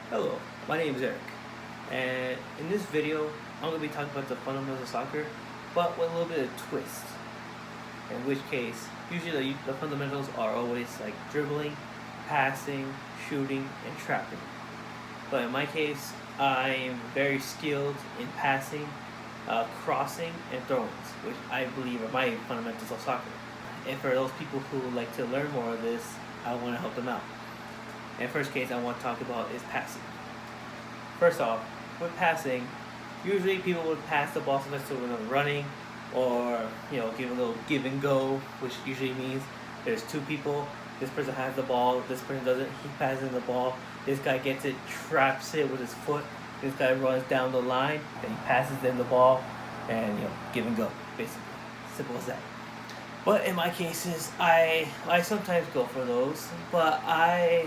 Hello, my name is Eric, and in this video, I'm going to be talking about the fundamentals of soccer, but with a little bit of twist. In which case, usually the fundamentals are always like dribbling, passing, shooting, and trapping. But in my case, I am very skilled in passing, crossing, and throw-ins, which I believe are my fundamentals of soccer. And for those people who would like to learn more of this, I want to help them out. And first case I want to talk about is passing. First off, with passing, usually people would pass the ball sometimes to when they're running, or give a little give and go, which usually means there's two people. This person has the ball, this person doesn't. He passes the ball. This guy gets it, traps it with his foot. This guy runs down the line, then he passes them the ball, and give and go, basically. Simple as that. But in my cases, I sometimes go for those, but I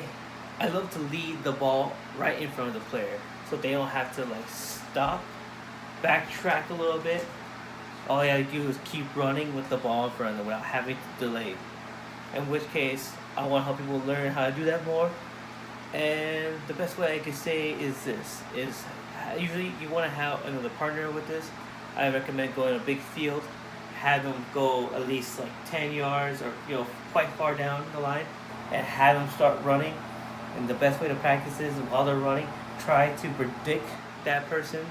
love to lead the ball right in front of the player, so they don't have to like stop, backtrack a little bit. All they gotta do is keep running with the ball in front of them without having to delay. In which case, I want to help people learn how to do that more. And the best way I could say is this: is usually you want to have another partner with this. I recommend going a big field, have them go at least like 10 yards or quite far down the line, and have them start running. And the best way to practice is while they're running, try to predict that person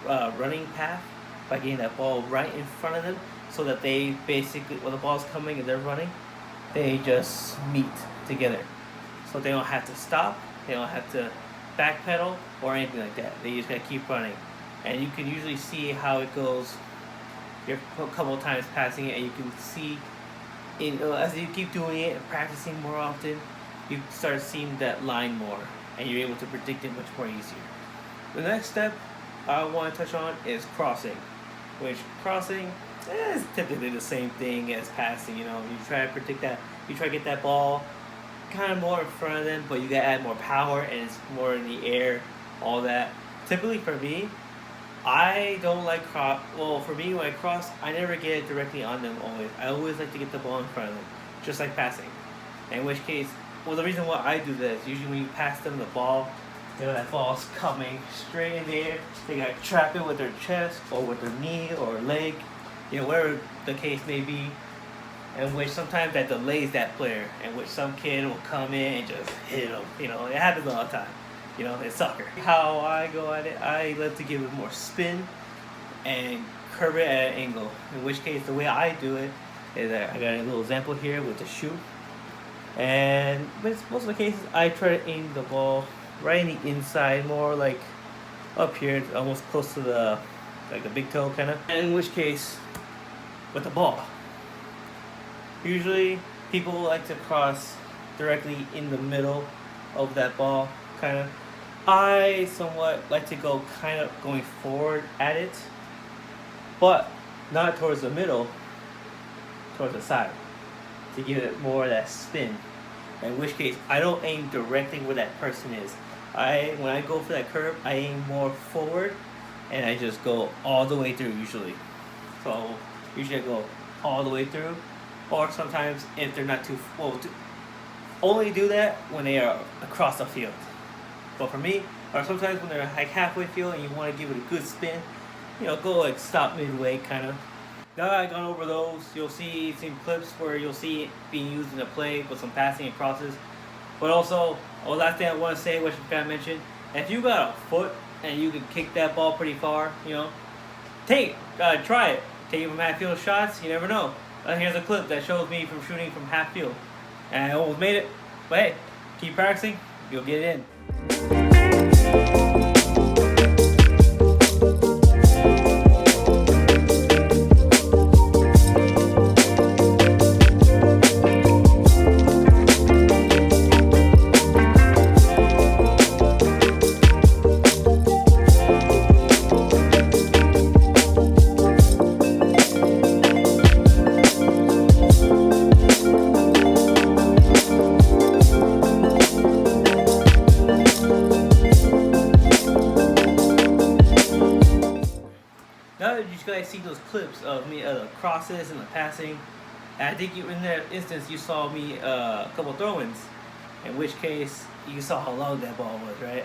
running path by getting that ball right in front of them, so that they basically, when the ball's coming and they're running, they just meet together. So they don't have to stop, they don't have to backpedal or anything like that. They just gotta keep running. And you can usually see how it goes. You're a couple of times passing it, and you can see as you keep doing it and practicing more often, you start seeing that line more, and you're able to predict it much more easier. The next step I want to touch on is crossing, which crossing is typically the same thing as passing. You try to predict that, you try to get that ball kind of more in front of them, but you gotta add more power, and it's more in the air, all that. Typically for me, I don't like cross. Well, for me, when I cross, I never get it directly on them always. I always like to get the ball in front of them, just like passing. In which case, well, the reason why I do this, usually when you pass them the ball, that ball's coming straight in the air. They gotta trap it with their chest or with their knee or leg, whatever the case may be. In which sometimes that delays that player, in which some kid will come in and just hit them. It happens all the time. It's soccer. How I go at it, I love to give it more spin and curve it at an angle. In which case, the way I do it is that I got a little example here with the shoe. And most of the cases, I try to aim the ball right in the inside, more like up here, almost close to the big toe kind of. And in which case, with the ball, usually people like to cross directly in the middle of that ball, kind of. I somewhat like to go kind of going forward at it, but not towards the middle, towards the side, to give it more of that spin. In which case, I don't aim directly where that person is. When I go for that curve, I aim more forward, and I just go all the way through usually. So usually I go all the way through, or sometimes if they're not too well, only do that when they are across the field. But for me, or sometimes when they're like halfway field and you want to give it a good spin, go like stop midway kind of. Now that I've gone over those, you'll see some clips where you'll see it being used in a play with some passing and crosses. But also, last thing I want to say, which I forgot to mention, if you got a foot and you can kick that ball pretty far, try it. Take it from half field shots, you never know. Here's a clip that shows me from shooting from half field. And I almost made it, but hey, keep practicing, you'll get it in. Now that you guys see those clips of me, the crosses and the passing, I think in that instance you saw me a couple throw-ins, in which case you saw how long that ball was, right?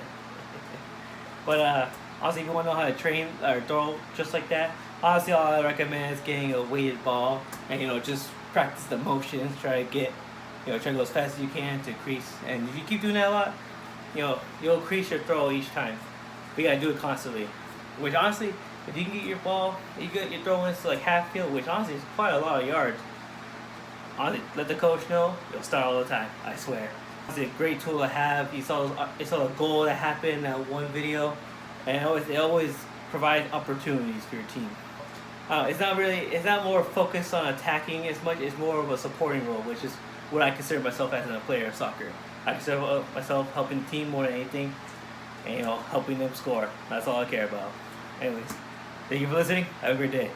But honestly, if you want to know how to train or throw just like that, honestly, all I recommend is getting a weighted ball and just practice the motions. Try to get try to go as fast as you can to increase. And if you keep doing that a lot, you'll increase your throw each time. But you gotta do it constantly. Which honestly, if you can get your ball, you get your throw ins to like half field, which honestly is quite a lot of yards. Honestly, let the coach know, you'll start all the time. I swear. It's a great tool to have. You saw a goal that happened in that one video, and it always provides opportunities for your team. It's not more focused on attacking as much. It's more of a supporting role, which is what I consider myself as a player of soccer. I consider myself helping the team more than anything, and helping them score. That's all I care about. Anyways, thank you for listening. Have a great day.